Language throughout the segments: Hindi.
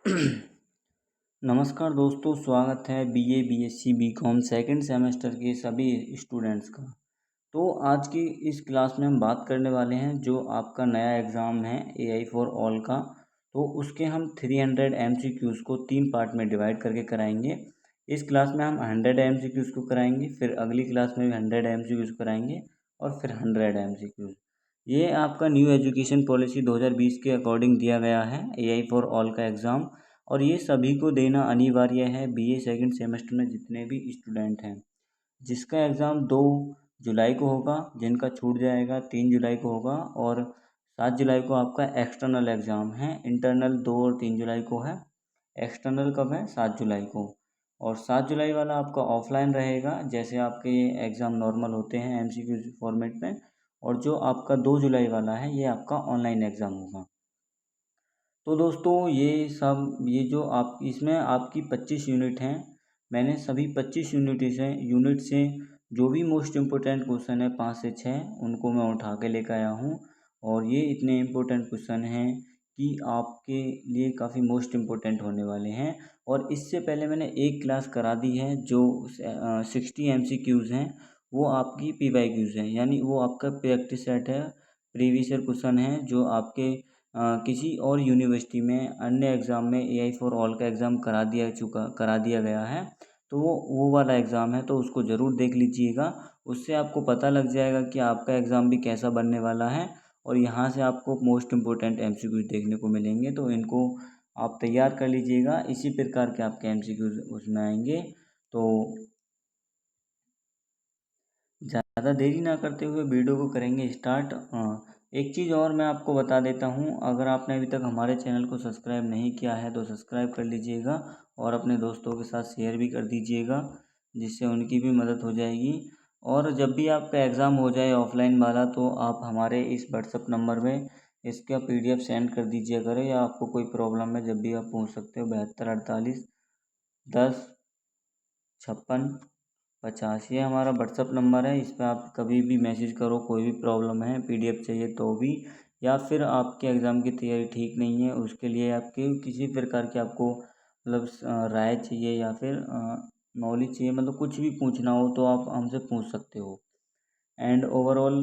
नमस्कार दोस्तों, स्वागत है BA, BSc, BCom second semester के सभी स्टूडेंट्स का। तो आज की इस क्लास में हम बात करने वाले हैं जो आपका नया एग्ज़ाम है एआई फॉर ऑल का। तो उसके हम 300 एमसीक्यूज़ को 3 पार्ट में डिवाइड करके कराएंगे। इस क्लास में हम 100 एमसीक्यूज़ को कराएंगे, फिर अगली क्लास में भी 100 एमसीक्यूज़ कराएंगे और फिर 100 एमसीक्यूज़। ये आपका न्यू एजुकेशन पॉलिसी 2020 के अकॉर्डिंग दिया गया है एआई फॉर ऑल का एग्ज़ाम, और ये सभी को देना अनिवार्य है बीए सेकंड सेमेस्टर में जितने भी स्टूडेंट हैं। जिसका एग्ज़ाम 2 जुलाई को होगा, जिनका छूट जाएगा 3 जुलाई को होगा, और 7 जुलाई को आपका एक्सटर्नल एग्ज़ाम है। इंटरनल 2 और 3 जुलाई को है। एक्सटर्नल कब है? 7 जुलाई को। और 7 जुलाई वाला आपका ऑफलाइन रहेगा, जैसे आपके एग्ज़ाम नॉर्मल होते हैं एमसीक्यू फॉर्मेट में। और जो आपका 2 जुलाई वाला है ये आपका ऑनलाइन एग्ज़ाम होगा। तो दोस्तों ये जो आप इसमें आपकी 25 यूनिट हैं। मैंने सभी 25 यूनिट से जो भी मोस्ट इम्पोर्टेंट क्वेश्चन है 5 से 6 उनको मैं उठा के लेकर आया हूँ। और ये इतने इम्पोर्टेंट क्वेश्चन हैं कि आपके लिए काफ़ी मोस्ट इम्पोर्टेंट होने वाले हैं। और इससे पहले मैंने एक क्लास करा दी है जो 60 एमसीक्यूज़ हैं, वो आपकी पीवाईक्यूज़ हैं, यानी वो आपका प्रैक्टिस सेट है, प्रीवियस ईयर क्वेश्चन है जो आपके किसी और यूनिवर्सिटी में अन्य एग्ज़ाम में एआई फॉर ऑल का एग्ज़ाम करा दिया गया है। तो वो वाला एग्ज़ाम है, तो उसको ज़रूर देख लीजिएगा। उससे आपको पता लग जाएगा कि आपका एग्ज़ाम भी कैसा बनने वाला है। और यहाँ से आपको मोस्ट इम्पोर्टेंट एमसीक्यूज़ देखने को मिलेंगे, तो इनको आप तैयार कर लीजिएगा। इसी प्रकार के आपके एमसीक्यूज़ उसमें आएंगे। तो ज़्यादा देरी ना करते हुए वीडियो को करेंगे स्टार्ट। एक चीज़ और मैं आपको बता देता हूँ, अगर आपने अभी तक हमारे चैनल को सब्सक्राइब नहीं किया है तो सब्सक्राइब कर लीजिएगा और अपने दोस्तों के साथ शेयर भी कर दीजिएगा, जिससे उनकी भी मदद हो जाएगी। और जब भी आपका एग्ज़ाम हो जाए ऑफलाइन वाला, तो आप हमारे इस व्हाट्सअप नंबर में इसका पीडीएफ सेंड कर दीजिए करें, या आपको कोई प्रॉब्लम है जब भी आप पूछ सकते हो। 72 48 10 56 50, ये हमारा व्हाट्सअप नंबर है। इस पर आप कभी भी मैसेज करो, कोई भी प्रॉब्लम है, पीडीएफ चाहिए तो भी, या फिर आपके एग्ज़ाम की तैयारी ठीक नहीं है उसके लिए, आपके किसी प्रकार की आपको मतलब राय चाहिए या फिर नॉलेज चाहिए, मतलब कुछ भी पूछना हो तो आप हमसे पूछ सकते हो। एंड ओवरऑल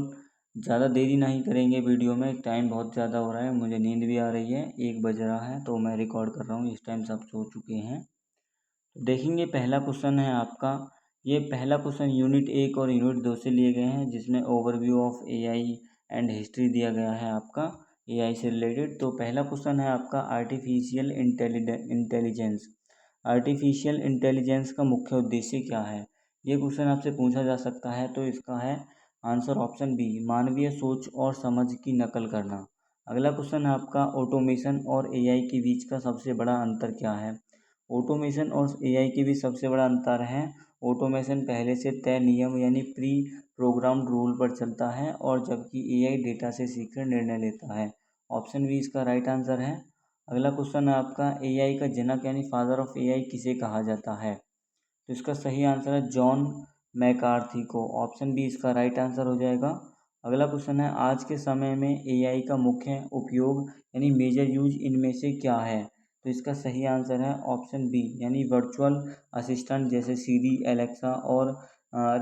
ज़्यादा देरी नहीं करेंगे वीडियो में, टाइम बहुत ज़्यादा हो रहा है, मुझे नींद भी आ रही है, 1 बज रहा है, तो मैं रिकॉर्ड कर रहा हूँ, इस टाइम सब सो चुके हैं। देखेंगे पहला क्वेश्चन है आपका। ये पहला क्वेश्चन यूनिट 1 और यूनिट 2 से लिए गए हैं, जिसमें overview of AI and history दिया गया है आपका एआई से रिलेटेड। तो पहला क्वेश्चन है आपका आर्टिफिशियल इंटेलिजेंस। आर्टिफिशियल इंटेलिजेंस का मुख्य उद्देश्य क्या है? ये क्वेश्चन आपसे पूछा जा सकता है। तो इसका है आंसर ऑप्शन बी, मानवीय सोच और समझ की नकल करना। अगला क्वेश्चन है आपका ऑटोमेशन और एआई के बीच का सबसे बड़ा अंतर क्या है? ऑटोमेशन और एआई के बीच सबसे बड़ा अंतर है, ऑटोमेशन पहले से तय नियम यानी प्री प्रोग्राम्ड रूल पर चलता है, और जबकि एआई डेटा से सीखकर निर्णय लेता है। ऑप्शन बी इसका राइट आंसर है। अगला क्वेश्चन है आपका एआई का जनक यानी फादर ऑफ एआई किसे कहा जाता है? तो इसका सही आंसर है जॉन मैकार्थी को। ऑप्शन बी इसका राइट आंसर हो जाएगा। अगला क्वेश्चन है आज के समय में एआई का मुख्य उपयोग यानी मेजर यूज इनमें से क्या है? तो इसका सही आंसर है ऑप्शन बी, यानी वर्चुअल असिस्टेंट जैसे सीरी, एलेक्सा और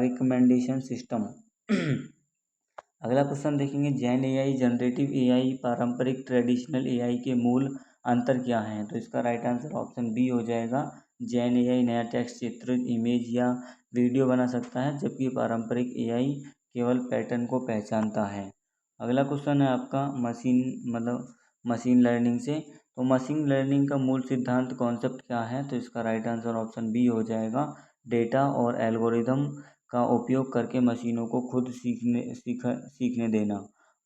रिकमेंडेशन सिस्टम। अगला क्वेश्चन देखेंगे जैन एआई, जनरेटिव एआई, पारंपरिक ट्रेडिशनल एआई के मूल अंतर क्या हैं? तो इसका राइट आंसर ऑप्शन बी हो जाएगा। जैन एआई नया टेक्स्ट, चित्र, इमेज या वीडियो बना सकता है, जबकि पारंपरिक एआई केवल पैटर्न को पहचानता है। अगला क्वेश्चन है आपका मशीन लर्निंग से। तो मशीन लर्निंग का मूल सिद्धांत कॉन्सेप्ट क्या है? तो इसका राइट आंसर ऑप्शन बी हो जाएगा, डेटा और एल्गोरिदम का उपयोग करके मशीनों को खुद सीखने देना।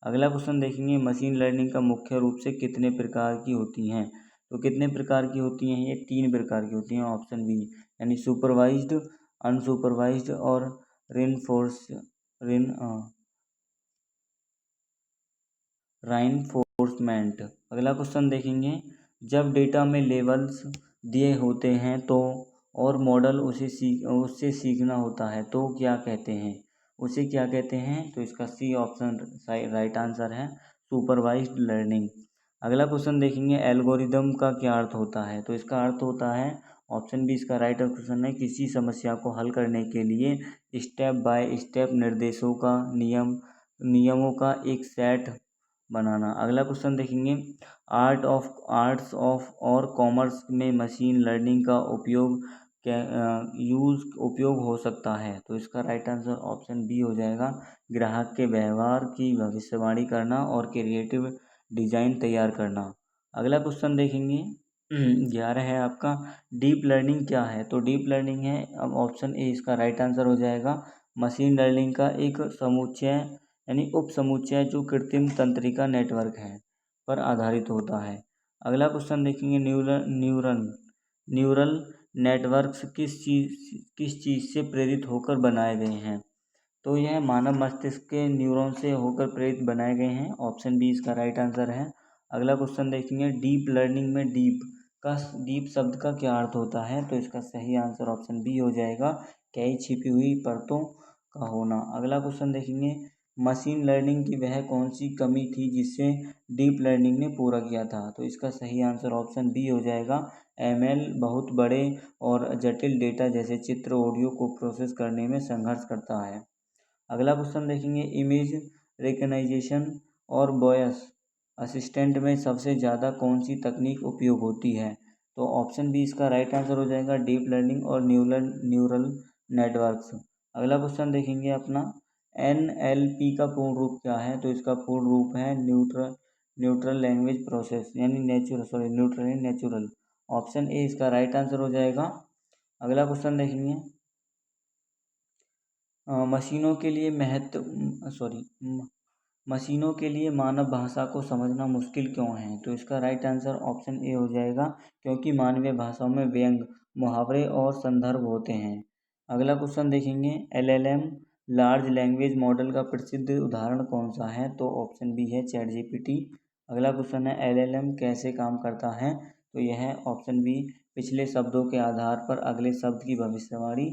अगला क्वेश्चन देखेंगे मशीन लर्निंग का मुख्य रूप से कितने प्रकार की होती हैं? तो कितने प्रकार की होती हैं? ये 3 प्रकार की होती हैं, ऑप्शन बी, यानी सुपरवाइज्ड, अनसुपरवाइज्ड और रेनफोर्स रेन राइनफोर्समेंट। अगला क्वेश्चन देखेंगे जब डेटा में लेबल्स दिए होते हैं तो और मॉडल उससे सीखना होता है तो क्या कहते हैं? उसे क्या कहते हैं? तो इसका सी ऑप्शन राइट आंसर है, सुपरवाइज्ड लर्निंग। अगला क्वेश्चन देखेंगे एल्गोरिदम का क्या अर्थ होता है। तो इसका अर्थ होता है, ऑप्शन बी इसका राइट क्वेश्चन है, किसी समस्या को हल करने के लिए स्टेप बाय स्टेप निर्देशों का नियमों का एक सेट बनाना। अगला क्वेश्चन देखेंगे आर्ट्स ऑफ और कॉमर्स में मशीन लर्निंग का उपयोग हो सकता है। तो इसका राइट आंसर ऑप्शन बी हो जाएगा, ग्राहक के व्यवहार की भविष्यवाणी करना और क्रिएटिव डिजाइन तैयार करना। अगला क्वेश्चन देखेंगे 11 है आपका, डीप लर्निंग क्या है। तो डीप लर्निंग है, अब ऑप्शन ए इसका राइट आंसर हो जाएगा, मशीन लर्निंग का एक समुच्चय यानी उप समुच्चय जो कृत्रिम तंत्रिका नेटवर्क है पर आधारित होता है। अगला क्वेश्चन देखेंगे न्यूरल नेटवर्क्स किस चीज़ से प्रेरित होकर बनाए गए हैं। तो यह मानव मस्तिष्क के न्यूरॉन से होकर प्रेरित बनाए गए हैं। ऑप्शन बी इसका राइट आंसर है। अगला क्वेश्चन देखेंगे डीप लर्निंग में डीप शब्द का क्या अर्थ होता है। तो इसका सही आंसर ऑप्शन बी हो जाएगा, कई छिपी हुई परतों का होना। अगला क्वेश्चन देखेंगे मशीन लर्निंग की वह कौन सी कमी थी जिससे डीप लर्निंग ने पूरा किया था। तो इसका सही आंसर ऑप्शन बी हो जाएगा, एमएल बहुत बड़े और जटिल डेटा जैसे चित्र ऑडियो को प्रोसेस करने में संघर्ष करता है। अगला क्वेश्चन देखेंगे इमेज रिकग्नाइजेशन और वॉइस असिस्टेंट में सबसे ज़्यादा कौन सी तकनीक उपयोग होती है। तो ऑप्शन बी इसका राइट आंसर हो जाएगा, डीप लर्निंग और न्यूरल नेटवर्क्स। अगला क्वेश्चन देखेंगे अपना एनएलपी का पूर्ण रूप क्या है। तो इसका पूर्ण रूप है न्यूट्रल लैंग्वेज प्रोसेस यानी नेचुरल। ऑप्शन ए इसका राइट आंसर हो जाएगा। अगला क्वेश्चन देखेंगे मशीनों के लिए मानव भाषा को समझना मुश्किल क्यों है। तो इसका राइट आंसर ऑप्शन ए हो जाएगा, क्योंकि मानवीय भाषाओं में व्यंग, मुहावरे और संदर्भ होते हैं। अगला क्वेश्चन देखेंगे एलएलएम लार्ज लैंग्वेज मॉडल का प्रसिद्ध उदाहरण कौन सा है। तो ऑप्शन बी है चैट जीपीटी। अगला क्वेश्चन है एलएलएम कैसे काम करता है। तो यह है ऑप्शन बी, पिछले शब्दों के आधार पर अगले शब्द की भविष्यवाणी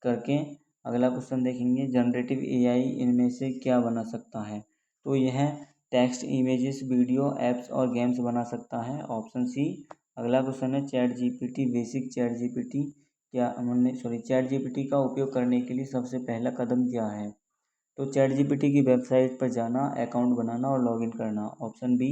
करके। अगला क्वेश्चन देखेंगे जनरेटिव एआई इनमें से क्या बना सकता है। तो यह टेक्स्ट, इमेजेस, वीडियो, ऐप्स और गेम्स बना सकता है। Option C. अगला क्वेश्चन है चैट जीपीटी का उपयोग करने के लिए सबसे पहला कदम क्या है। तो चैट जीपीटी की वेबसाइट पर जाना, अकाउंट बनाना और लॉगिन करना। Option B.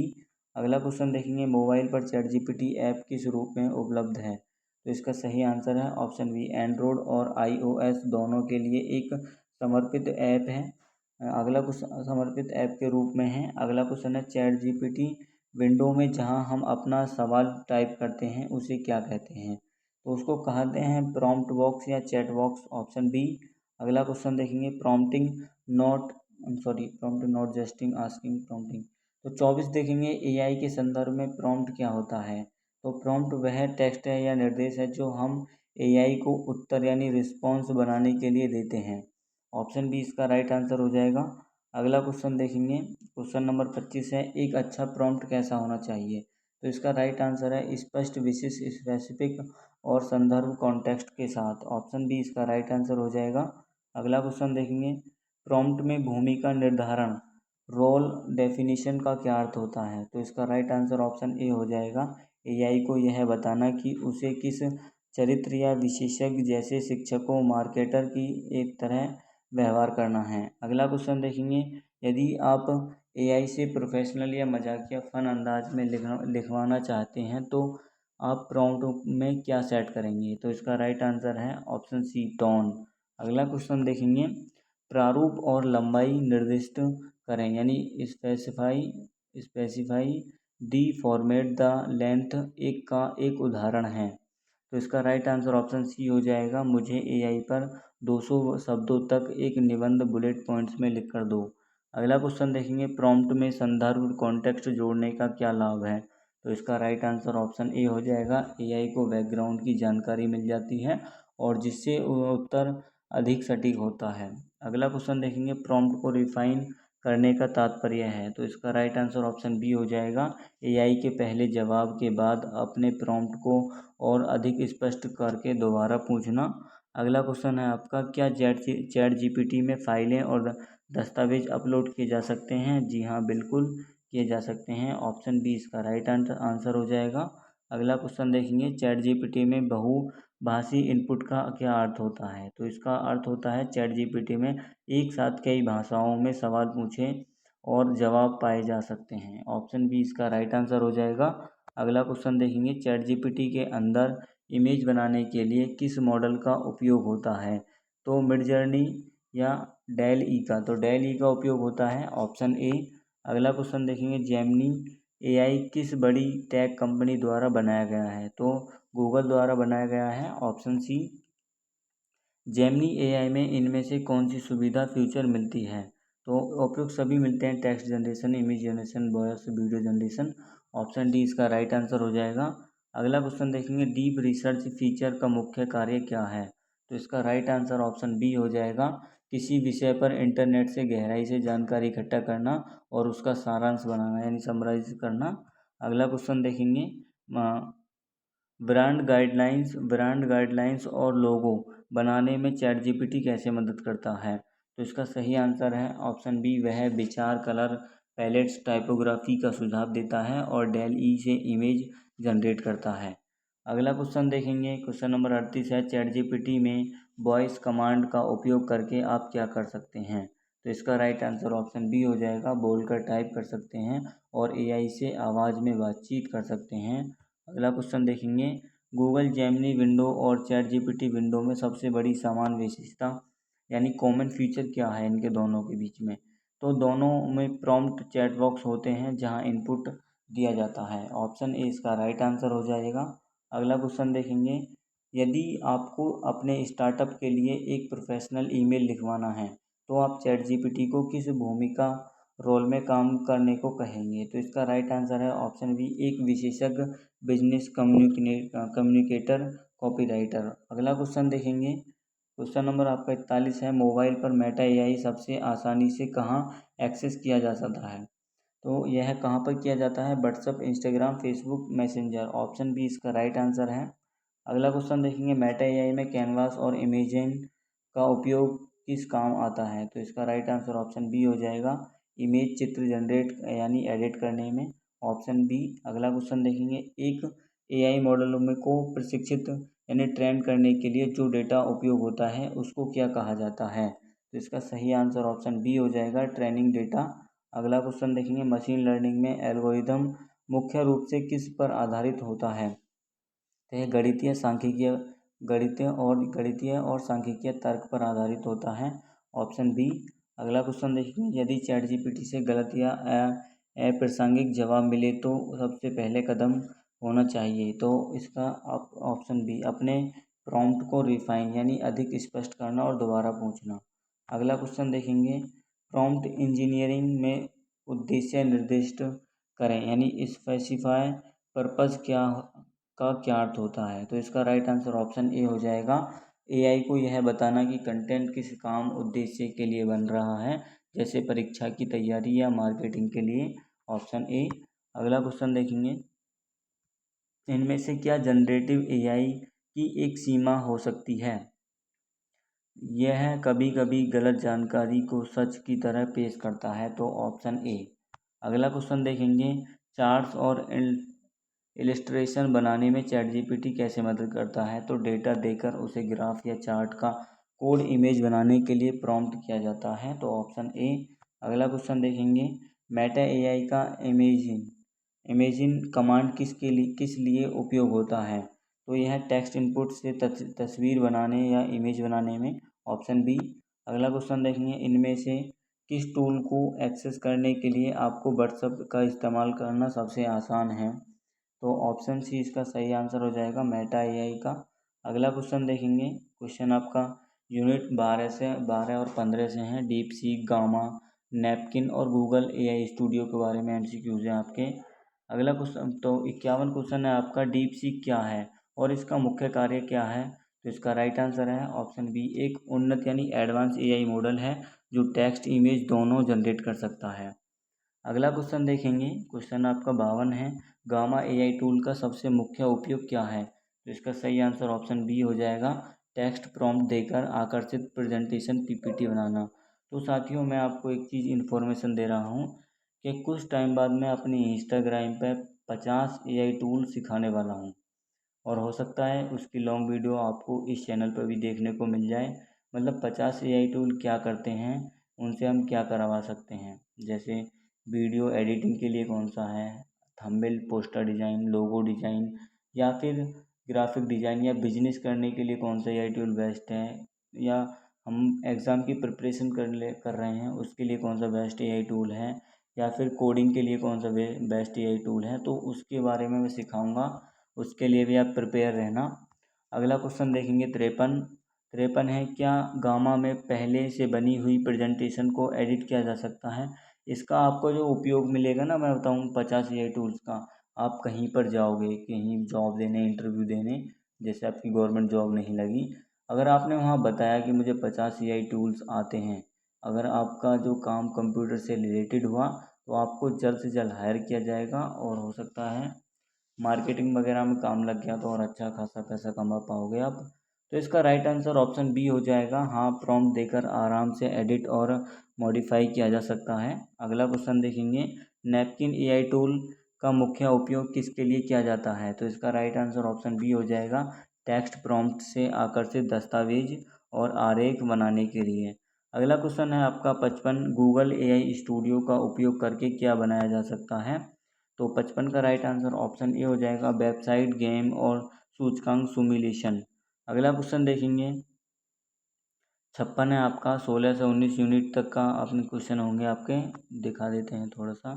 अगला क्वेश्चन देखेंगे मोबाइल पर चैट जीपीटी ऐप किस रूप में उपलब्ध है। तो इसका सही आंसर है ऑप्शन बी, एंड्रॉयड और आईओएस दोनों के लिए एक समर्पित ऐप है। अगला क्वेश्चन समर्पित ऐप के रूप में है। अगला क्वेश्चन है चैट जीपीटी विंडो में जहां हम अपना सवाल टाइप करते हैं उसे क्या कहते हैं। तो उसको कहते हैं प्रॉम्प्ट बॉक्स या चैट बॉक्स। Option B. अगला क्वेश्चन देखेंगे prompt not justing asking prompting. तो 24 देखेंगे एआई के संदर्भ में प्रॉम्प्ट क्या होता है। तो प्रॉम्प्ट वह टेक्स्ट है या निर्देश है जो हम एआई को उत्तर यानी रिस्पॉन्स बनाने के लिए देते हैं। ऑप्शन बी इसका राइट आंसर हो जाएगा। अगला क्वेश्चन देखेंगे, क्वेश्चन नंबर 25 है, एक अच्छा प्रॉम्प्ट कैसा होना चाहिए। तो इसका राइट आंसर है स्पष्ट, विशिष्ट, स्पेसिफिक और संदर्भ कॉन्टेक्स्ट के साथ। ऑप्शन बी इसका राइट आंसर हो जाएगा। अगला क्वेश्चन देखेंगे प्रॉम्प्ट में भूमिका निर्धारण, रोल डेफिनेशन का क्या अर्थ होता है। तो इसका राइट आंसर ऑप्शन ए हो जाएगा, एआई को यह बताना कि उसे किस चरित्र या विशेषज्ञ जैसे शिक्षकों, मार्केटर की एक तरह व्यवहार करना है। अगला क्वेश्चन देखेंगे यदि आप एआई से प्रोफेशनल या मजाकिया फन अंदाज में लिखवाना चाहते हैं तो आप प्रॉम्प्ट में क्या सेट करेंगे। तो इसका राइट आंसर है ऑप्शन सी, टोन। अगला क्वेश्चन देखेंगे प्रारूप और लंबाई निर्दिष्ट करें यानी specify the format the length एक उदाहरण है। तो इसका राइट आंसर ऑप्शन सी हो जाएगा, मुझे एआई पर 200 शब्दों तक एक निबंध बुलेट पॉइंट्स में लिख कर दो। अगला क्वेश्चन देखेंगे प्रॉम्प्ट में संदर्भ कॉन्टेक्स्ट जोड़ने का क्या लाभ है। तो इसका राइट आंसर ऑप्शन ए हो जाएगा, एआई को बैकग्राउंड की जानकारी मिल जाती है और जिससे उत्तर अधिक सटीक होता है। अगला क्वेश्चन देखेंगे प्रॉम्प्ट को रिफाइन करने का तात्पर्य है। तो इसका राइट आंसर ऑप्शन बी हो जाएगा, एआई के पहले जवाब के बाद अपने प्रॉम्प्ट को और अधिक स्पष्ट करके दोबारा पूछना। अगला क्वेश्चन है आपका, क्या चैट जीपीटी में फाइलें और दस्तावेज अपलोड किए जा सकते हैं। जी हाँ, बिल्कुल किए जा सकते हैं। ऑप्शन बी इसका राइट आंसर हो जाएगा। अगला क्वेश्चन देखेंगे, चैट जीपीटी में बहुभाषी इनपुट का क्या अर्थ होता है? तो इसका अर्थ होता है चैट जीपीटी में एक साथ कई भाषाओं में सवाल पूछें और जवाब पाए जा सकते हैं। ऑप्शन बी इसका राइट आंसर हो जाएगा। अगला क्वेश्चन देखेंगे, चैट जीपीटी के अंदर इमेज बनाने के लिए किस मॉडल का उपयोग होता है? तो मिडजर्नी या डेल ई का? तो डेल ई का उपयोग होता है, ऑप्शन ए। अगला क्वेश्चन देखेंगे, जेमिनी एआई किस बड़ी टेक कंपनी द्वारा बनाया गया है? तो गूगल द्वारा बनाया गया है, ऑप्शन सी। जेमिनी एआई में इनमें से कौन सी सुविधा फीचर मिलती है? तो उपयुक्त सभी मिलते हैं, text generation, image generation, voice video generation. Option D इसका राइट आंसर हो जाएगा। अगला क्वेश्चन देखेंगे, डीप रिसर्च फीचर का मुख्य कार्य क्या है? तो इसका राइट आंसर ऑप्शन बी हो जाएगा, किसी विषय पर इंटरनेट से गहराई से जानकारी इकट्ठा करना और उसका सारांश बनाना यानी समराइज करना। अगला क्वेश्चन देखेंगे, ब्रांड गाइडलाइंस और लोगो बनाने में चैट जीपीटी कैसे मदद करता है? तो इसका सही आंसर है ऑप्शन बी, वह विचार, कलर पैलेट्स, टाइपोग्राफी का सुझाव देता है और डेल ई से इमेज जनरेट करता है। अगला क्वेश्चन देखेंगे, क्वेश्चन नंबर 38 है, चैट जीपीटी में वॉइस कमांड का उपयोग करके आप क्या कर सकते हैं? तो इसका राइट आंसर ऑप्शन बी हो जाएगा, बोलकर टाइप कर सकते हैं और एआई से आवाज़ में बातचीत कर सकते हैं। अगला क्वेश्चन देखेंगे, गूगल जेमिनी विंडो और चैट जीपीटी विंडो में सबसे बड़ी समान विशेषता यानी कॉमन फीचर क्या है इनके दोनों के बीच में? तो दोनों में प्रॉम्प्ट चैट बॉक्स होते हैं जहां इनपुट दिया जाता है। ऑप्शन ए इसका राइट आंसर हो जाएगा। अगला क्वेश्चन देखेंगे, यदि आपको अपने स्टार्टअप के लिए एक प्रोफेशनल ईमेल लिखवाना है तो आप चैट जीपीटी को किस भूमिका रोल में काम करने को कहेंगे? तो इसका राइट आंसर है ऑप्शन बी, एक विशेषज्ञ बिजनेस कम्युनिकेटर, कॉपीराइटर। अगला क्वेश्चन देखेंगे, क्वेश्चन नंबर आपका 41 है, मोबाइल पर मेटा एआई सबसे आसानी से कहाँ एक्सेस किया जा सकता है? तो यह कहाँ पर किया जाता है? WhatsApp, Instagram, Facebook, Messenger. Option B इसका राइट आंसर है। अगला क्वेश्चन देखेंगे, मेटा एआई में कैनवास और इमेजिन का उपयोग किस काम आता है? तो इसका राइट आंसर ऑप्शन बी हो जाएगा, इमेज चित्र जनरेट यानी एडिट करने में। Option B. अगला क्वेश्चन देखेंगे, एक एआई मॉडलों में को प्रशिक्षित यानी ट्रेन करने के लिए जो डेटा उपयोग होता है उसको क्या कहा जाता है? तो इसका सही आंसर ऑप्शन बी हो जाएगा, ट्रेनिंग डेटा। अगला क्वेश्चन देखेंगे, मशीन लर्निंग में एल्गोरिदम मुख्य रूप से किस पर आधारित होता है? तो यह गणितीय और सांख्यिकीय तर्क पर आधारित होता है, ऑप्शन बी। अगला क्वेश्चन देखिए, यदि चैट जीपीटी से गलत या अप्रासंगिक जवाब मिले तो सबसे पहले कदम होना चाहिए? तो इसका ऑप्शन बी, अपने प्रॉम्प्ट को रिफाइन यानी अधिक स्पष्ट करना और दोबारा पूछना। अगला क्वेश्चन देखेंगे, प्रॉम्प्ट इंजीनियरिंग में उद्देश्य निर्दिष्ट करें यानी स्पेसिफाई पर्पस का क्या अर्थ होता है? तो इसका राइट आंसर ऑप्शन ए हो जाएगा, एआई को यह बताना कि कंटेंट किस काम उद्देश्य के लिए बन रहा है, जैसे परीक्षा की तैयारी या मार्केटिंग के लिए, ऑप्शन ए। अगला क्वेश्चन देखेंगे, इनमें से क्या जनरेटिव एआई की एक सीमा हो सकती है? यह कभी कभी गलत जानकारी को सच की तरह पेश करता है, तो ऑप्शन ए। अगला क्वेश्चन देखेंगे, चार्ट्स और इलिस्ट्रेशन बनाने में चैट जीपीटी कैसे मदद करता है? तो डेटा देकर उसे ग्राफ या चार्ट का कोड इमेज बनाने के लिए प्रॉम्प्ट किया जाता है, तो ऑप्शन ए। अगला क्वेश्चन देखेंगे, मेटा एआई का इमेजिन कमांड किस लिए उपयोग होता है? तो यह टेक्स्ट इनपुट से तस्वीर बनाने या इमेज बनाने में, ऑप्शन बी। अगला क्वेश्चन देखेंगे, इनमें से किस टूल को एक्सेस करने के लिए आपको व्हाट्सएप का इस्तेमाल करना सबसे आसान है? तो ऑप्शन सी इसका सही आंसर हो जाएगा, मेटा एआई का। अगला क्वेश्चन देखेंगे, क्वेश्चन आपका यूनिट 12 और 15 से हैं, डीप सीक, गामा, नैपकिन और गूगल एआई स्टूडियो के बारे में एमसीक्यूज हैं आपके। अगला क्वेश्चन तो 51 क्वेश्चन है आपका, डीप सीक क्या है और इसका मुख्य कार्य क्या है? तो इसका राइट आंसर है ऑप्शन बी, एक उन्नत यानी एडवांस एआई मॉडल है जो टेक्स्ट इमेज दोनों जनरेट कर सकता है। अगला क्वेश्चन देखेंगे, क्वेश्चन आपका 52 है, गामा एआई टूल का सबसे मुख्य उपयोग क्या है? तो इसका सही आंसर ऑप्शन बी हो जाएगा, टेक्स्ट प्रॉम्प्ट देकर आकर्षित प्रेजेंटेशन पीपीटी बनाना। तो साथियों, मैं आपको एक चीज़ इन्फॉर्मेशन दे रहा हूँ कि कुछ टाइम बाद मैं अपनी इंस्टाग्राम पे 50 एआई टूल सिखाने वाला हूँ, और हो सकता है उसकी लॉन्ग वीडियो आपको इस चैनल पर भी देखने को मिल जाए। मतलब 50 एआई टूल क्या करते हैं, उनसे हम क्या करवा सकते हैं। जैसे वीडियो एडिटिंग के लिए कौन सा है, thumbnail, poster design, logo design, या फिर ग्राफिक डिज़ाइन, या बिजनेस करने के लिए कौन सा एआई टूल बेस्ट है, या हम एग्ज़ाम की प्रिपरेशन कर रहे हैं उसके लिए कौन सा बेस्ट एआई टूल है, या फिर कोडिंग के लिए कौन सा बेस्ट एआई टूल है, तो उसके बारे में मैं सिखाऊंगा। उसके लिए भी आप प्रिपेयर रहना। अगला क्वेश्चन देखेंगे 53। 53 है, क्या गामा में पहले से बनी हुई प्रेजेंटेशन को एडिट किया जा सकता है। इसका आपको जो उपयोग मिलेगा ना, मैं बताऊँ 50 एआई टूल्स का। आप कहीं पर जाओगे, कहीं जॉब देने, इंटरव्यू देने, जैसे आपकी गवर्नमेंट जॉब नहीं लगी, अगर आपने वहाँ बताया कि मुझे 50 एआई टूल्स आते हैं, अगर आपका जो काम कंप्यूटर से रिलेटेड हुआ, तो आपको जल्द से जल्द हायर किया जाएगा, और हो सकता है मार्केटिंग वगैरह में काम लग गया तो और अच्छा खासा पैसा कमा पाओगे आप। तो इसका राइट आंसर ऑप्शन बी हो जाएगा। हाँ, प्रॉम्प्ट देकर आराम से एडिट और मॉडिफाई किया जा सकता है। अगला क्वेश्चन देखेंगे, नैपकिन एआई टूल का मुख्य उपयोग किसके लिए किया जाता है। तो इसका राइट आंसर ऑप्शन बी हो जाएगा, टेक्स्ट प्रॉम्प्ट से आकर्षित दस्तावेज और आरेख बनाने के लिए। अगला क्वेश्चन है आपका 55, गूगल एआई स्टूडियो का उपयोग करके क्या बनाया जा सकता है। तो 55 का राइट आंसर ऑप्शन ए हो जाएगा, वेबसाइट, गेम और सूचकांक सिमुलेशन। अगला क्वेश्चन देखेंगे 56 है आपका, 16 से 19 यूनिट तक का अपने क्वेश्चन होंगे आपके। दिखा देते हैं थोड़ा सा,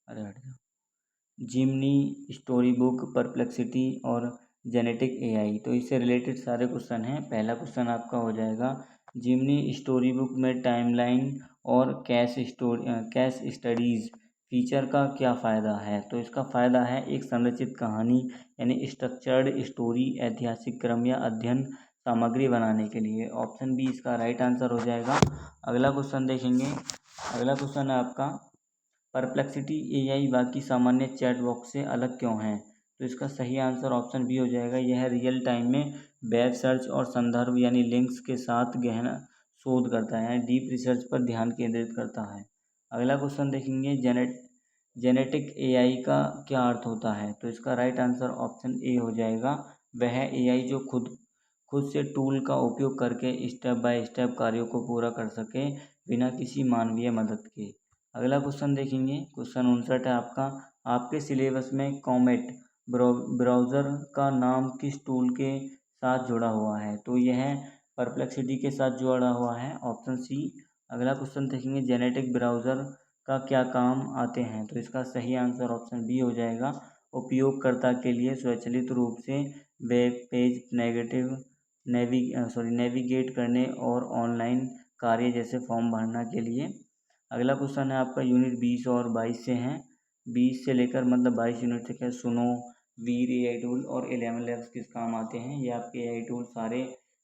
अरे हट जाओ। जिमनी, स्टोरी बुक, परप्लेक्सिटी और जेनेटिक एआई, तो इससे रिलेटेड सारे क्वेश्चन हैं। पहला क्वेश्चन आपका हो जाएगा, जिमनी स्टोरी बुक में टाइमलाइन और कैश स्टडीज़ फीचर का क्या फ़ायदा है। तो इसका फ़ायदा है एक संरचित कहानी, यानी स्ट्रक्चर्ड स्टोरी, ऐतिहासिक क्रम या अध्ययन सामग्री बनाने के लिए। ऑप्शन बी इसका राइट आंसर हो जाएगा। अगला क्वेश्चन देखेंगे, अगला क्वेश्चन है आपका, परप्लेक्सिटी एआई बाकी सामान्य चैट बॉक्स से अलग क्यों है। तो इसका सही आंसर ऑप्शन बी हो जाएगा, यह रियल टाइम में वेब सर्च और संदर्भ यानी लिंक्स के साथ गहन शोध करता है, यानी डीप रिसर्च पर ध्यान केंद्रित करता है। अगला क्वेश्चन देखेंगे, जेनेटिक एआई का क्या अर्थ होता है। तो इसका राइट आंसर ऑप्शन ए हो जाएगा, वह एआई जो खुद खुद से टूल का उपयोग करके स्टेप बाय स्टेप कार्यों को पूरा कर सके बिना किसी मानवीय मदद के। अगला क्वेश्चन देखेंगे, क्वेश्चन 59 है आपका, आपके सिलेबस में कॉमेट ब्राउज़र का नाम किस टूल के साथ जुड़ा हुआ है। तो यह परप्लेक्सिटी के साथ जुड़ा हुआ है, ऑप्शन सी। अगला क्वेश्चन देखेंगे, जेनेटिक ब्राउज़र का क्या काम आते हैं। तो इसका सही आंसर ऑप्शन बी हो जाएगा, उपयोगकर्ता के लिए स्वचालित रूप से वेब पेज नेविगेट करने और ऑनलाइन कार्य जैसे फॉर्म भरना के लिए। अगला क्वेश्चन है आपका, यूनिट 20 और 22 से हैं, 20 से लेकर मतलब 22 यूनिट तक है। सुनो, वीर एआई टूल और 11 लैब्स किस काम आते हैं। ये आपके एआई टूल सारे,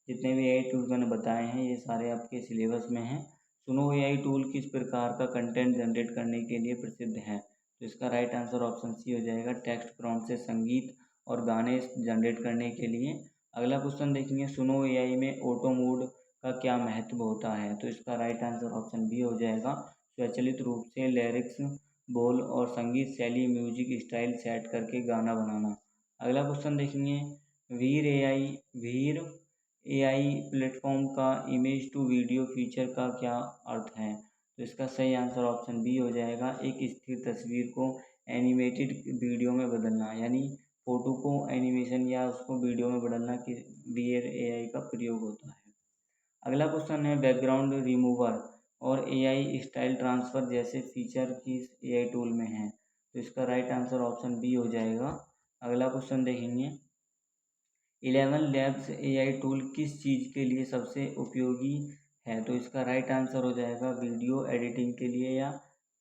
जितने भी एआई टूल मैंने बताए हैं, ये सारे आपके सिलेबस में हैं। सुनो एआई टूल किस प्रकार का कंटेंट जनरेट करने के लिए प्रसिद्ध है। तो इसका राइट आंसर ऑप्शन सी हो जाएगा, टेक्स्ट प्रॉम्प्ट से संगीत और गाने जनरेट करने के लिए। अगला क्वेश्चन देखेंगे, सुनो एआई में ऑटो मोड का क्या महत्व होता है। तो इसका राइट आंसर ऑप्शन बी हो जाएगा, स्वचालित रूप से लिरिक्स, बोल और संगीत शैली, म्यूजिक स्टाइल सेट करके गाना बनाना। अगला क्वेश्चन देखेंगे, वीर एआई प्लेटफॉर्म का इमेज टू वीडियो फीचर का क्या अर्थ है। तो इसका सही आंसर ऑप्शन बी हो जाएगा, एक स्थिर तस्वीर को एनिमेटेड वीडियो में बदलना, यानी फ़ोटो को एनिमेशन या उसको वीडियो में बदलना कि वीर एआई का प्रयोग होता है। अगला क्वेश्चन है, बैकग्राउंड रिमूवर और एआई स्टाइल ट्रांसफ़र जैसे फीचर किस एआई टूल में हैं। तो इसका राइट आंसर ऑप्शन बी हो जाएगा। अगला क्वेश्चन देखेंगे, 11 लैब्स एआई टूल किस चीज़ के लिए सबसे उपयोगी है। तो इसका राइट आंसर हो जाएगा, वीडियो एडिटिंग के लिए या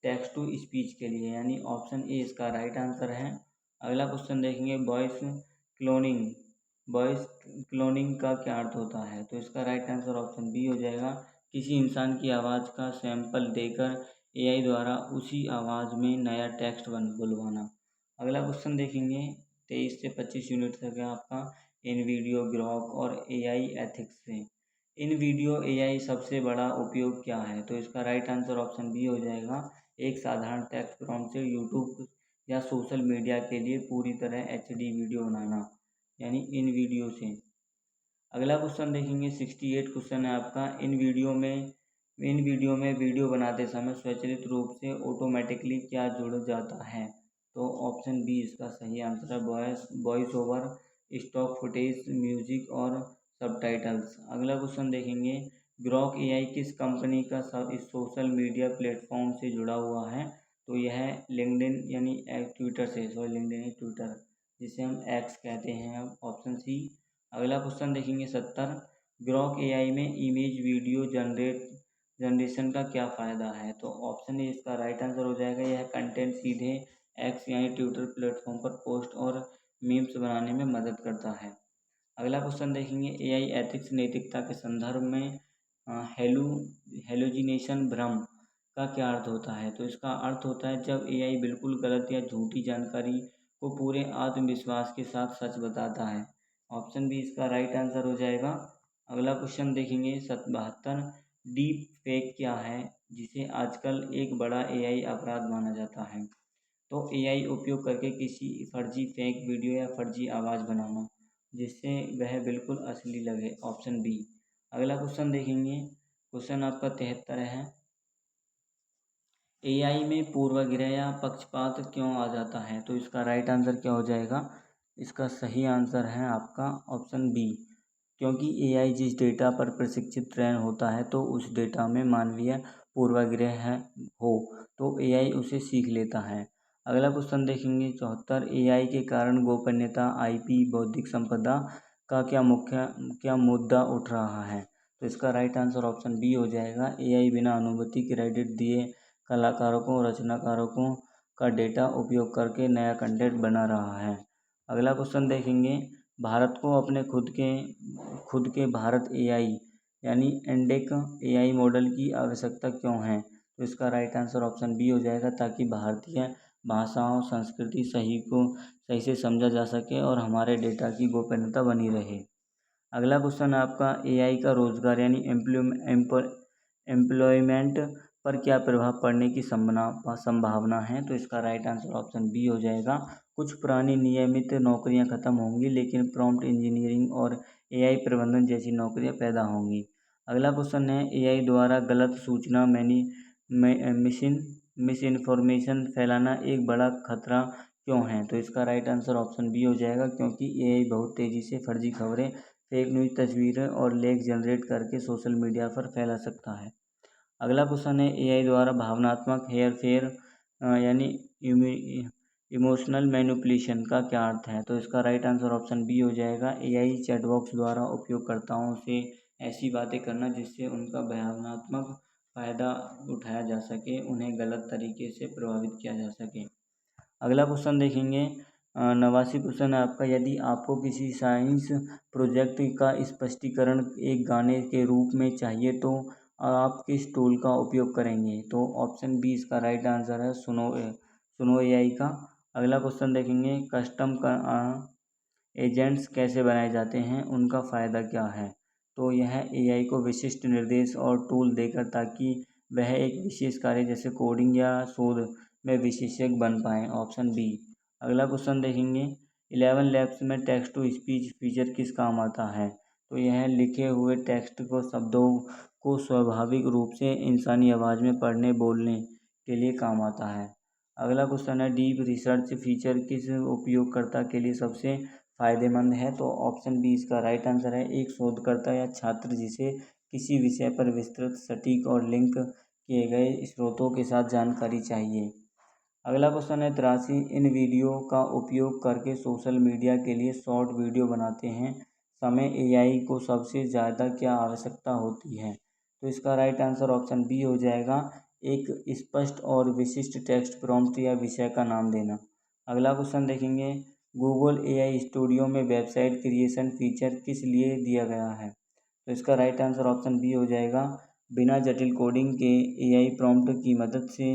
टेक्स्ट टू स्पीच के लिए, यानी ऑप्शन ए इसका राइट आंसर है। अगला क्वेश्चन देखेंगे, क्लोनिंग वॉइस क्लोनिंग का क्या अर्थ होता है। तो इसका राइट आंसर ऑप्शन बी हो जाएगा, किसी इंसान की आवाज़ का सैंपल देकर एआई द्वारा उसी आवाज़ में नया टेक्स्ट बुलवाना। अगला क्वेश्चन देखेंगे, 23 से 25 यूनिट तक है आपका, इन वीडियो ग्रॉक और एआई एथिक्स से। इन वीडियो एआई सबसे बड़ा उपयोग क्या है। तो इसका राइट आंसर ऑप्शन बी हो जाएगा, एक साधारण टेक्स्ट प्रॉम्प्ट से यूट्यूब या सोशल मीडिया के लिए पूरी तरह एचडी वीडियो बनाना, यानी इन वीडियो से। अगला क्वेश्चन देखेंगे 68 क्वेश्चन है आपका, इन वीडियो में वीडियो बनाते समय स्वचालित रूप से ऑटोमेटिकली क्या जुड़ जाता है? तो ऑप्शन बी इसका सही आंसर है, voice over, stock footage, music और सबटाइटल्स। अगला क्वेश्चन देखेंगे, ग्रॉक एआई किस कंपनी का इस सोशल मीडिया प्लेटफॉर्म से जुड़ा हुआ है? तो यह लिंक्डइन यानी ट्विटर से, सॉरी लिंक्डइन नहीं ट्विटर, जिसे हम एक्स कहते हैं, ऑप्शन सी। अगला क्वेश्चन देखेंगे 70, ग्रॉक एआई में इमेज वीडियो जनरेशन का क्या फ़ायदा है? तो ऑप्शन ए इसका राइट आंसर हो जाएगा, यह कंटेंट सीधे एक्स यानी ट्विटर प्लेटफॉर्म पर पोस्ट और मीम्स बनाने में मदद करता है। अगला क्वेश्चन देखेंगे, एआई एथिक्स नैतिकता के संदर्भ में हेलुजिनेशन भ्रम का क्या अर्थ होता है? तो इसका अर्थ होता है जब एआई बिल्कुल गलत या झूठी जानकारी को पूरे आत्मविश्वास के साथ सच बताता है। ऑप्शन बी इसका राइट आंसर हो जाएगा। अगला क्वेश्चन देखेंगे 72, डीप फेक क्या है जिसे आजकल एक बड़ा एआई अपराध माना जाता है? तो एआई उपयोग करके किसी फर्जी फेक वीडियो या फर्जी आवाज़ बनाना जिससे वह बिल्कुल असली लगे, ऑप्शन बी। अगला क्वेश्चन देखेंगे, क्वेश्चन आपका 73 है, एआई में पूर्वाग्रह या पक्षपात क्यों आ जाता है? तो इसका राइट आंसर क्या हो जाएगा? इसका सही आंसर है आपका ऑप्शन बी, क्योंकि एआई जिस डेटा पर प्रशिक्षित ट्रेन होता है तो उस डेटा में मानवीय पूर्वाग्रह हो तो एआई उसे सीख लेता है। अगला क्वेश्चन देखेंगे 74, एआई के कारण गोपनीयता, आईपी, बौद्धिक संपदा का क्या मुद्दा उठ रहा है? तो इसका राइट आंसर ऑप्शन बी हो जाएगा, एआई बिना अनुमति क्रेडिट दिए कलाकारों, रचनाकारों का डेटा उपयोग करके नया कंटेंट बना रहा है। अगला क्वेश्चन देखेंगे, भारत को अपने खुद के भारत एआई यानी इंडेक एआई मॉडल की आवश्यकता क्यों है? तो इसका राइट आंसर ऑप्शन बी हो जाएगा, ताकि भारतीय भाषाओं संस्कृति सही से समझा जा सके और हमारे डेटा की गोपनीयता बनी रहे। अगला क्वेश्चन आपका, एआई का रोजगार यानी एम्प्लॉयमेंट पर क्या प्रभाव पड़ने की संभावना है? तो इसका राइट आंसर ऑप्शन बी हो जाएगा, कुछ पुरानी नियमित नौकरियां खत्म होंगी लेकिन प्रॉम्प्ट इंजीनियरिंग और एआई प्रबंधन जैसी नौकरियां पैदा होंगी। अगला क्वेश्चन है, एआई द्वारा गलत सूचना मिस इन्फॉर्मेशन फैलाना एक बड़ा खतरा क्यों है? तो इसका राइट आंसर ऑप्शन बी हो जाएगा, क्योंकि एआई बहुत तेज़ी से फर्जी खबरें, फेक न्यूज़, तस्वीरें और लेख जनरेट करके सोशल मीडिया पर फैला सकता है। अगला क्वेश्चन है, एआई द्वारा भावनात्मक हेरफेर यानी इमोशनल मैनिपुलेशन का क्या अर्थ है? तो इसका राइट आंसर ऑप्शन बी हो जाएगा, एआई चैटबॉक्स द्वारा उपयोगकर्ताओं से ऐसी बातें करना जिससे उनका भावनात्मक फ़ायदा उठाया जा सके, उन्हें गलत तरीके से प्रभावित किया जा सके। अगला क्वेश्चन देखेंगे 89 क्वेश्चन है आपका, यदि आपको किसी साइंस प्रोजेक्ट का स्पष्टीकरण एक गाने के रूप में चाहिए तो आप किस टूल का उपयोग करेंगे? तो ऑप्शन बी इसका राइट आंसर है, सुनो एआई का। अगला क्वेश्चन देखेंगे, कस्टम एजेंट्स कैसे बनाए जाते हैं, उनका फ़ायदा क्या है? तो यह एआई को विशिष्ट निर्देश और टूल देकर ताकि वह एक विशेष कार्य जैसे कोडिंग या शोध में विशेषज्ञ बन पाएँ, ऑप्शन बी। अगला क्वेश्चन देखेंगे, 11 लैब्स में टेक्स्ट टू स्पीच फीचर किस काम आता है? तो यह लिखे हुए टेक्स्ट को शब्दों को स्वाभाविक रूप से इंसानी आवाज़ में पढ़ने बोलने के लिए काम आता है। अगला क्वेश्चन है, डीप रिसर्च फीचर किस उपयोगकर्ता के लिए सबसे फ़ायदेमंद है? तो ऑप्शन बी इसका राइट आंसर है, एक शोधकर्ता या छात्र जिसे किसी विषय पर विस्तृत, सटीक और लिंक किए गए स्रोतों के साथ जानकारी चाहिए। अगला क्वेश्चन है 83, इन वीडियो का उपयोग करके सोशल मीडिया के लिए शॉर्ट वीडियो बनाते हैं समय एआई को सबसे ज़्यादा क्या आवश्यकता होती है? तो इसका राइट आंसर ऑप्शन बी हो जाएगा, एक स्पष्ट और विशिष्ट टेक्स्ट प्रॉम्प्ट या विषय का नाम देना। अगला क्वेश्चन देखेंगे, गूगल एआई स्टूडियो में वेबसाइट क्रिएशन फीचर किस लिए दिया गया है? तो इसका राइट आंसर ऑप्शन बी हो जाएगा, बिना जटिल कोडिंग के एआई प्रॉम्प्ट की मदद से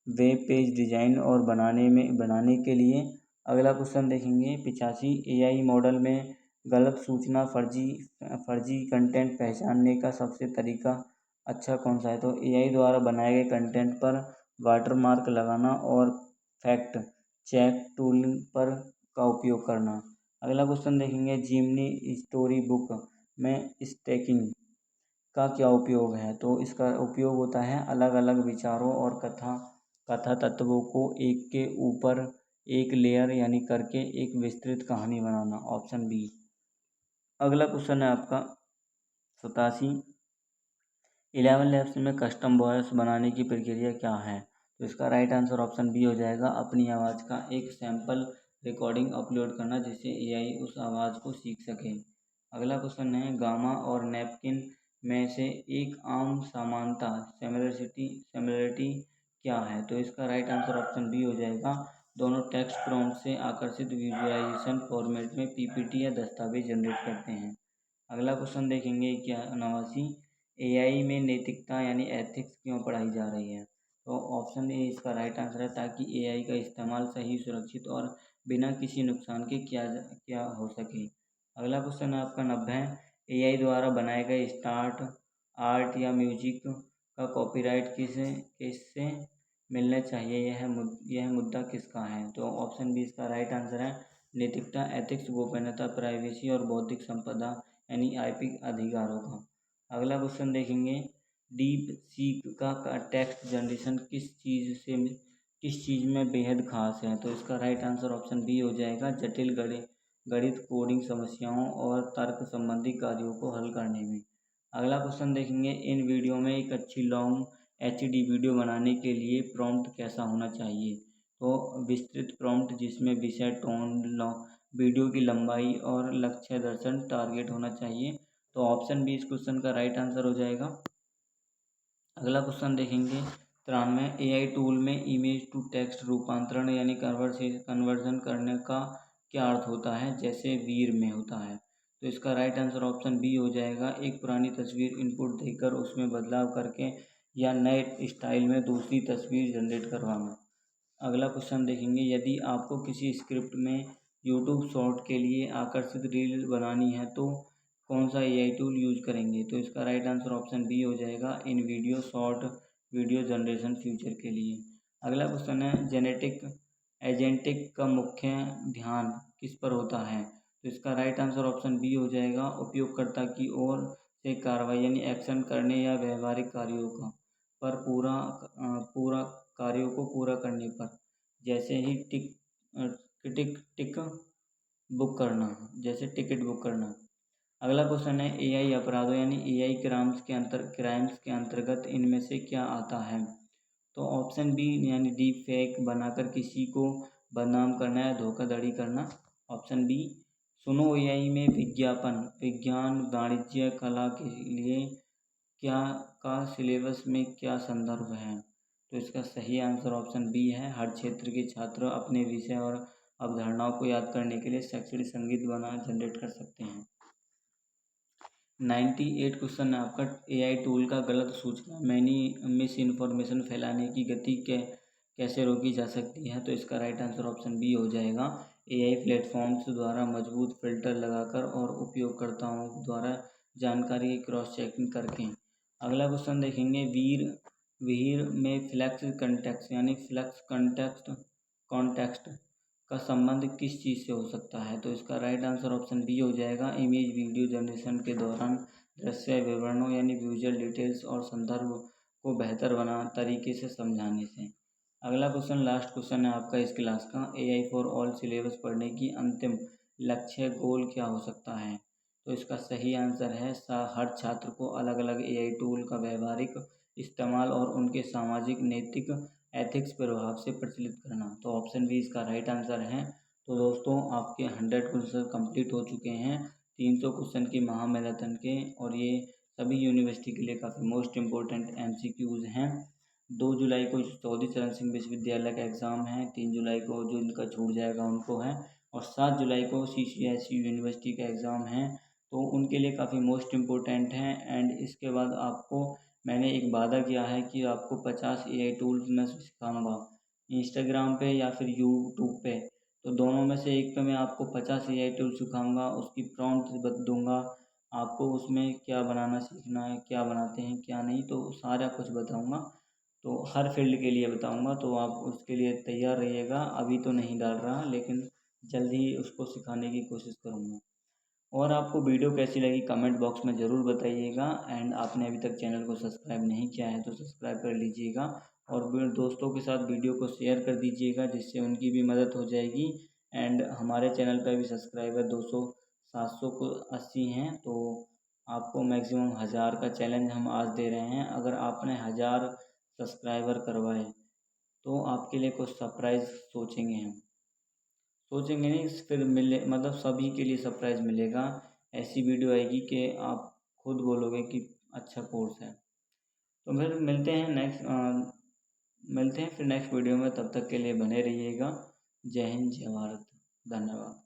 वेब पेज डिज़ाइन और बनाने के लिए। अगला क्वेश्चन देखेंगे 85, एआई मॉडल में गलत सूचना, फर्जी कंटेंट पहचानने का सबसे अच्छा कौन सा है? तो एआई द्वारा बनाए गए कंटेंट पर वाटरमार्क लगाना और फैक्ट चेक टूल पर का उपयोग करना। अगला क्वेश्चन देखेंगे, जिमनी स्टोरी बुक में स्टैकिंग का क्या उपयोग है। तो इसका उपयोग होता है अलग अलग विचारों और कथा तत्वों को एक के ऊपर एक लेयर यानी करके एक विस्तृत कहानी बनाना, ऑप्शन बी। अगला क्वेश्चन है आपका 87, 11 लैब्स में कस्टम वॉयस बनाने की प्रक्रिया क्या है। तो इसका राइट आंसर ऑप्शन बी हो जाएगा, अपनी आवाज़ का एक सैंपल रिकॉर्डिंग अपलोड करना जिससे एआई उस आवाज़ को सीख सके। अगला क्वेश्चन है, गामा और नैपकिन में से एक आम समानता सिमिलरिटी क्या है। तो इसका राइट आंसर ऑप्शन बी हो जाएगा, दोनों टेक्स्ट प्रॉम्प्ट से आकर्षित विजुअलाइजेशन फॉर्मेट में पीपीटी या दस्तावेज जनरेट करते हैं। अगला क्वेश्चन देखेंगे 89, एआई में नैतिकता यानी एथिक्स क्यों पढ़ाई जा रही है। तो ऑप्शन ए इसका राइट आंसर है, ताकि एआई का इस्तेमाल सही, सुरक्षित और बिना किसी नुकसान के क्या हो सके। अगला क्वेश्चन है आपका 90, एआई द्वारा बनाए गए स्टार्ट आर्ट या म्यूजिक का कॉपीराइट किससे मिलना चाहिए, यह मुद्दा किसका है। तो ऑप्शन बी इसका राइट आंसर है, नैतिकता, एथिक्स, गोपनीयता, प्राइवेसी और बौद्धिक संपदा यानी आईपी अधिकारों का। अगला क्वेश्चन देखेंगे, डीप सीक का टेक्स्ट जनरेशन किस चीज़ में बेहद खास है। तो इसका राइट आंसर ऑप्शन बी हो जाएगा, जटिल गणित कोडिंग समस्याओं और तर्क संबंधी कार्यों को हल करने में। अगला क्वेश्चन देखेंगे, इन वीडियो में एक अच्छी लॉन्ग एचडी वीडियो बनाने के लिए प्रॉम्प्ट कैसा होना चाहिए। तो विस्तृत प्रॉम्प्ट जिसमें विषय, टोन, वीडियो की लंबाई और लक्ष्य दर्शन टारगेट होना चाहिए। तो ऑप्शन बी इस क्वेश्चन का राइट आंसर हो जाएगा। अगला क्वेश्चन देखेंगे 93, एआई टूल में इमेज टू टेक्स्ट रूपांतरण यानी कन्वर्जन करने का क्या अर्थ होता है, जैसे वीर में होता है। तो इसका राइट आंसर ऑप्शन बी हो जाएगा, एक पुरानी तस्वीर इनपुट देकर उसमें बदलाव करके या नए स्टाइल में दूसरी तस्वीर जनरेट करवाना। अगला क्वेश्चन देखेंगे, यदि आपको किसी स्क्रिप्ट में यूट्यूब शॉर्ट के लिए आकर्षित रील बनानी है तो कौन सा एआई टूल यूज करेंगे। तो इसका राइट आंसर ऑप्शन बी हो जाएगा, इन video short video generation future के लिए। अगला क्वेश्चन है, एजेंटिक का मुख्य ध्यान किस पर होता है। तो इसका राइट आंसर ऑप्शन बी हो जाएगा, उपयोगकर्ता की ओर से कार्रवाई यानी एक्शन करने या व्यवहारिक कार्यों का पर पूरा कार्यों को पूरा करने पर, जैसे ही टिक बुक करना, जैसे टिकट बुक करना। अगला क्वेश्चन है, एआई अपराधों यानी एआई क्राइम्स के अंतर्गत इनमें से क्या आता है। तो ऑप्शन बी यानी डीप फेक बनाकर किसी को बदनाम करना या धोखाधड़ी करना। ऑप्शन बी, सुनो एआई में विज्ञापन विज्ञान वाणिज्य कला के लिए क्या का सिलेबस में क्या संदर्भ है। तो इसका सही आंसर ऑप्शन बी है, हर क्षेत्र के छात्र अपने विषय और अवधारणाओं को याद करने के लिए शैक्षणिक संगीत बना जनरेट कर सकते हैं। 98 क्वेश्चन है आपका, एआई टूल का गलत सूचना मिस इन्फॉर्मेशन फैलाने की गति कैसे रोकी जा सकती है। तो इसका राइट आंसर ऑप्शन बी हो जाएगा, एआई प्लेटफॉर्म्स द्वारा मजबूत फिल्टर लगाकर और उपयोगकर्ताओं द्वारा जानकारी की क्रॉस चेकिंग करके। अगला क्वेश्चन देखेंगे, वीर में फ्लेक्स कंटेक्स्ट यानी फ्लेक्स कॉन्टेक्स्ट का संबंध किस चीज़ से हो सकता है। तो इसका राइट आंसर ऑप्शन बी हो जाएगा, इमेज वीडियो जनरेशन के दौरान दृश्य विवरणों यानी विजुअल डिटेल्स और संदर्भ को बेहतर तरीके से समझाने से। अगला क्वेश्चन लास्ट क्वेश्चन है आपका इस क्लास का, एआई फॉर ऑल सिलेबस पढ़ने की अंतिम लक्ष्य गोल क्या हो सकता है। तो इसका सही आंसर है, हर छात्र को अलग अलग एआई टूल का व्यवहारिक इस्तेमाल और उनके सामाजिक नैतिक एथिक्स प्रभाव से प्रचलित करना। तो ऑप्शन बी इसका राइट आंसर है। तो दोस्तों आपके 100 क्वेश्चन कंप्लीट हो चुके हैं 300 क्वेश्चन की महामैराथन के, और ये सभी यूनिवर्सिटी के लिए काफ़ी मोस्ट इम्पोर्टेंट एमसीक्यूज़ हैं। 2 जुलाई को चौधरी चरण सिंह विश्वविद्यालय का एग्ज़ाम है, 3 जुलाई को जो इनका छूट जाएगा उनको है, और 7 जुलाई को CCSU यूनिवर्सिटी का एग्ज़ाम है। तो उनके लिए काफ़ी मोस्ट इम्पोर्टेंट है। एंड इसके बाद आपको मैंने एक वादा किया है कि आपको 50 एआई टूल्स मैं सिखाऊंगा इंस्टाग्राम पे या फिर यूट्यूब पे। तो दोनों में से एक पे मैं आपको 50 एआई टूल सिखाऊंगा, उसकी प्रॉम्प्ट दूंगा आपको, उसमें क्या बनाना सीखना है, क्या बनाते हैं क्या नहीं, तो सारा कुछ बताऊंगा। तो हर फील्ड के लिए बताऊंगा, तो आप उसके लिए तैयार रहिएगा। अभी तो नहीं डाल रहा, लेकिन जल्द ही उसको सिखाने की कोशिश करूँगा। और आपको वीडियो कैसी लगी कमेंट बॉक्स में ज़रूर बताइएगा। एंड आपने अभी तक चैनल को सब्सक्राइब नहीं किया है तो सब्सक्राइब कर लीजिएगा, और दोस्तों के साथ वीडियो को शेयर कर दीजिएगा, जिससे उनकी भी मदद हो जाएगी। एंड हमारे चैनल पर भी सब्सक्राइबर 200 700 को 80 हैं, तो आपको मैक्सिमम 1000 का चैलेंज हम आज दे रहे हैं। अगर आपने 1000 सब्सक्राइबर करवाए तो आपके लिए कुछ सरप्राइज़ सोचेंगे हम। सोचेंगे नहीं, फिर मिले मतलब सभी के लिए सरप्राइज़ मिलेगा। ऐसी वीडियो आएगी कि आप खुद बोलोगे कि अच्छा कोर्स है। तो फिर मिलते हैं फिर नेक्स्ट वीडियो में। तब तक के लिए बने रहिएगा। जय हिंद, जय भारत। धन्यवाद।